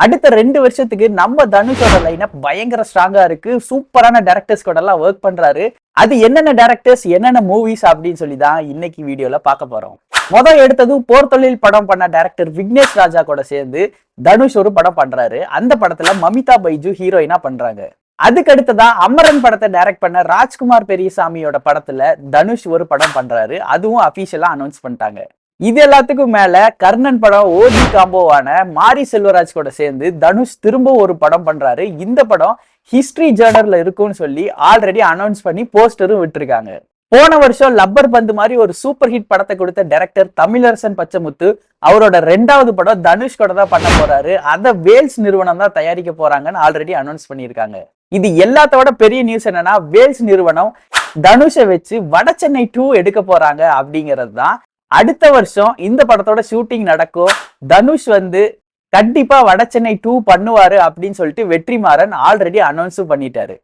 அடுத்த 2 வருஷத்துக்கு நம்ம தனுஷோட லைனப் பயங்கர ஸ்ட்ராங்கா இருக்கு. சூப்பரான டேரக்டர்ஸ் கூட எல்லாம் ஒர்க் பண்றாரு. அது என்னென்ன டேரக்டர்ஸ், என்னென்ன மூவிஸ் அப்படின்னு சொல்லி தான் இன்னைக்கு வீடியோல பார்க்க போறோம். எடுத்தது போர் தொழில் படம் பண்ண டைரக்டர் விக்னேஷ் ராஜா கூட சேர்ந்து தனுஷ் ஒரு படம் பண்றாரு. அந்த படத்துல மமிதா பைஜு ஹீரோயினா பண்றாங்க. அதுக்கு அடுத்ததா அமரன் படத்தை டைரக்ட் பண்ண ராஜ்குமார் பெரியசாமியோட படத்துல தனுஷ் ஒரு படம் பண்றாரு. அதுவும் அபிஷியலா அனௌன்ஸ் பண்ணிட்டாங்க. இது எல்லாத்துக்கும் மேல கர்ணன் படம் ஓஜி காம்போவான மாரி செல்வராஜ் கூட சேர்ந்து தனுஷ் திரும்ப ஒரு படம் பண்றாரு. இந்த படம் ஹிஸ்டரி ஜேர்னல்ல இருக்கும்னு சொல்லி ஆல்ரெடி அனௌன்ஸ் பண்ணி போஸ்டரும் விட்டுருக்காங்க. போன வருஷம் லப்பர் பந்து மாதிரி ஒரு சூப்பர் ஹிட் படத்தை கொடுத்த டைரக்டர் தமிழரசன் பச்சமுத்து அவரோட 2வது படம் தனுஷ் கூட தான் பண்ண போறாரு. அதை வேல்ஸ் நிறுவனம் தான் தயாரிக்க போறாங்கன்னு ஆல்ரெடி அனௌன்ஸ் பண்ணியிருக்காங்க. இது எல்லாத்தோட பெரிய நியூஸ் என்னன்னா, வேல்ஸ் நிறுவனம் தனுஷை வச்சு வடசென்னை 2 எடுக்க போறாங்க அப்படிங்கிறது தான். அடுத்த வருஷம் இந்த படத்தோட ஷூட்டிங் நடக்கும். தனுஷ் கண்டிப்பா வடசென்னை 2 பண்ணுவாரு அப்படின்னு சொல்லிட்டு வெற்றிமாறன் ஆல்ரெடி அனௌன்ஸும் பண்ணிட்டாரு.